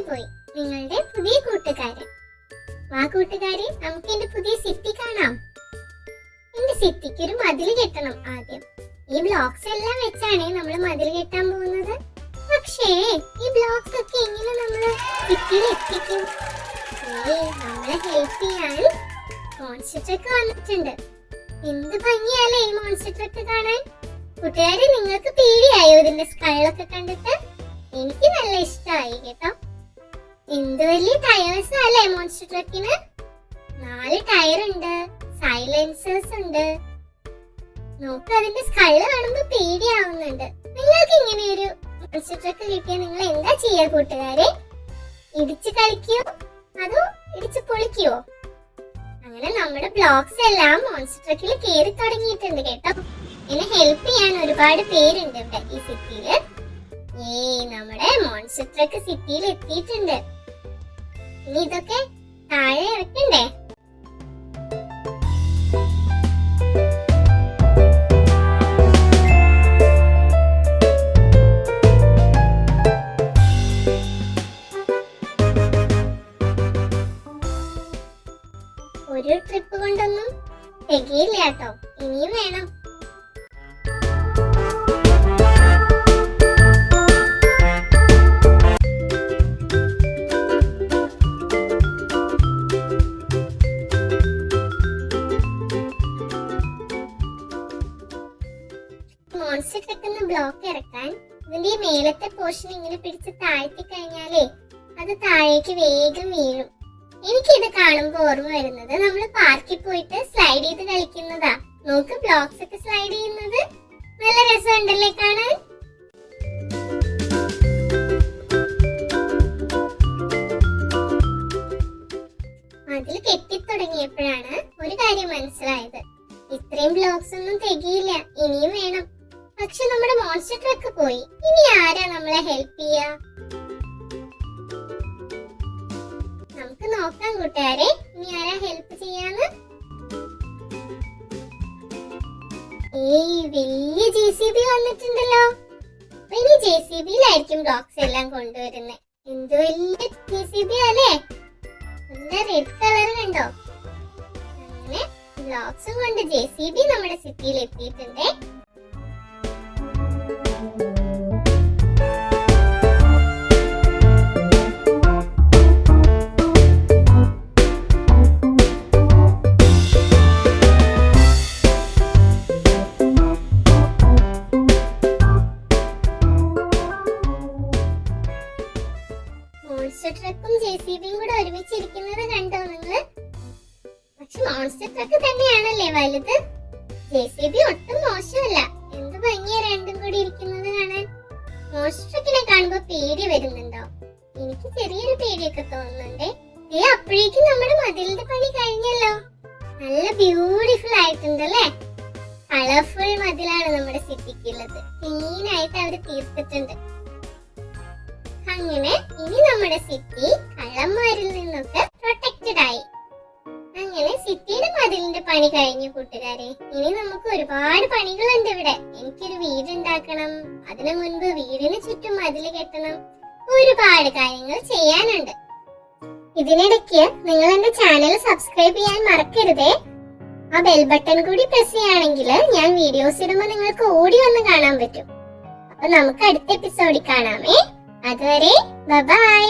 പോയി നിങ്ങളുടെ പുതിയ കൂട്ടുകാരൻ. വാ കൂട്ടുകാരെ, നമുക്ക് എന്റെ പുതിയ സിറ്റി കാണാം. എന്റെ സിറ്റിക്ക് ഒരു മതിൽ കെട്ടണം. ആദ്യം ഈ ബ്ലോക്സ് എല്ലാം വെച്ചാണ് നമ്മൾ മതിൽ കെട്ടാൻ പോകുന്നത്. പക്ഷേ ഈ ബ്ലോക്സ് ഒക്കെ എങ്ങനെ നമ്മള് സിറ്റിയിൽ എത്തിക്കും? നമ്മളെ ഹെൽപ്പ് ചെയ്യാൻ മോൺസ്റ്റർ ട്രക്ക് വന്നിട്ടുണ്ട്. എന്ത് ഭംഗിയല്ലേ ഈ മോൺസ്റ്റർ ട്രക്ക് കാണാൻ. കൂട്ടുകാരെ, നിങ്ങൾക്ക് പേടിയായോ ഇതിന്റെ സ്കൈലൊക്കെ കണ്ടിട്ട്? എനിക്ക് നല്ല ഇഷ്ടമായി കേട്ടോ. എന്ത് വലിയ ടയേഴ്സ് അല്ലേ മോൺസ്റ്റർ ട്രക്കിന്. 4 ടയർ ഉണ്ട്, സൈലൻസേഴ്സ് ഉണ്ട്. നോക്ക്, അതിന്റെ സ്കൈല് കാണുമ്പോ പേടിയാവുന്നുണ്ട്. നിങ്ങൾക്ക് ഇങ്ങനെ ഒരു മോൺസ്റ്റർ ട്രക്ക് കിട്ടിയാൽ നിങ്ങൾ എന്താ ചെയ്യാ കൂട്ടുകാരെ? ഇടിച്ച് കളിക്കോ അതോ ഇടിച്ച് പൊളിക്കോ? അങ്ങനെ നമ്മുടെ ബ്ലോക്സ് എല്ലാം മോൺസ്റ്റർ ട്രക്കിൽ കേറി തുടങ്ങിയിട്ടുണ്ട് കേട്ടോ. എന്നെ ഹെൽപ്പ് ചെയ്യാൻ ഒരുപാട് പേരുണ്ട് ഇവിടെ ഈ സിറ്റിയില്. നമ്മുടെ മോൺസ്റ്റർ ട്രക്ക് സിറ്റിയിൽ എത്തിയിട്ടുണ്ട്. ഇനി ഇതൊക്കെ താഴെ ഇറക്കണ്ടേ? ഒരു ട്രിപ്പ് കൊണ്ടൊന്നും തികയില്ല കേട്ടോ, ഇനിയും വേണം. മോൺസ്റ്റർ ട്രക്കിന്ന് ബ്ലോക്ക് ഇറക്കാൻ ഇതിന്റെ ഈ മേലത്തെ പോർഷൻ ഇങ്ങനെ പിടിച്ച് താഴ്ത്തി കഴിഞ്ഞാലേ അത് താഴേക്ക് വേഗം വീഴും. എനിക്കിത് കാണുമ്പോ ഓർമ്മ വരുന്നത് നമ്മൾ പാർക്കിൽ പോയിട്ട് സ്ലൈഡ് ചെയ്ത് കളിക്കുന്നതാ. നോക്ക്, ബ്ലോക്സ് ഒക്കെ സ്ലൈഡ് ചെയ്യുന്നത് നല്ല രസമുണ്ടല്ലേ കാണാൻ. അതിൽ കെട്ടിത്തുടങ്ങിയപ്പോഴാണ് ഒരു കാര്യം മനസ്സിലായത്. ഇത്രയും ബ്ലോക്സ് ഒന്നും തികയില്ല, ഇനിയും വേണം. പക്ഷെ നമ്മുടെ മോൺസ്റ്റർ ട്രക്ക് പോയി. ഇനി ആരാ നമ്മളെ ഹെൽപ്പ് ചെയ്യാ? നമുക്ക് നോക്കാം കൂട്ടുകാരെ, ഇനി ആരാ ഹെൽപ്പ് ചെയ്യാന്ന്. വലിയ JCB വന്നിട്ടുണ്ടല്ലോ. ഇനി JCBയിലായിരിക്കും ബ്ലോക്സ് എല്ലാം കൊണ്ടുവരുന്നത്. എന്ത് വലിയ JCB അല്ലേ, അതിന്റെ റെഡ് കളർ കണ്ടോ? അങ്ങനെ ബ്ലോക്സും കൊണ്ട് JCB നമ്മുടെ സിറ്റിയിൽ എത്തിയിട്ടുണ്ട്. മോൺസ്റ്റർ ട്രക്കും JCBയും കൂടെ ഒരുമിച്ചിരിക്കുന്നത് കണ്ടോ നിങ്ങള്? പക്ഷെ മോൺസ്റ്റർ ട്രക്ക് തന്നെയാണല്ലേ വലുത്. JCB ഒട്ടും മോശമല്ല. എന്ത് ഭംഗിയാ രണ്ടും കൂടി ഇരിക്കുന്നത് കാണാൻ. മോൺസ്റ്റർ ട്രക്കിനെ കാണുമ്പോ പേടി വരുന്നുണ്ടോ? എനിക്ക് ചെറിയൊരു പേടിയൊക്കെ തോന്നുന്നുണ്ടേ. അപ്പോഴേക്കും നമ്മുടെ മതിലിന്റെ പണി കഴിഞ്ഞല്ലോ. നല്ല ബ്യൂട്ടിഫുൾ ആയിട്ടുണ്ടല്ലേ. കളർഫുൾ മതിലാണ് നമ്മുടെ സിറ്റിക്കുള്ളത്. ക്ലീൻ ആയിട്ട് അവര് തീർത്തിട്ടുണ്ട്. അങ്ങനെ ഇനി നമ്മുടെ സിറ്റി കള്ളന്മാരിൽ നിന്നൊക്കെ പ്രൊട്ടക്റ്റഡ് ആയി. അങ്ങനെ സിറ്റിയുടെ മതിലിന്റെ പണി കഴിഞ്ഞു കൂട്ടുകാരെ. ഇനി നമുക്ക് ഒരുപാട് പണികളുണ്ട് ഇവിടെ. എനിക്കൊരു വീട് ഉണ്ടാക്കണം, അതിനു മുൻപ് വീടിന് ചുറ്റും മതിൽ കെട്ടണം, ഒരുപാട് കാര്യങ്ങൾ ചെയ്യാനുണ്ട്. ഇതിനിടയ്ക്ക് നിങ്ങൾ എന്റെ ചാനൽ സബ്സ്ക്രൈബ് ചെയ്യാൻ മറക്കരുതേ. ആ ബെൽ ബട്ടൺ കൂടി പ്രസ് ചെയ്യുകയാണെങ്കിൽ ഞാൻ വീഡിയോസ് ഇടുമ്പോൾ നിങ്ങൾക്ക് ഓടി വന്ന് കാണാൻ പറ്റും. അപ്പൊ നമുക്ക് അടുത്ത എപ്പിസോഡിൽ കാണാമേ. അതുവരെ ബൈ.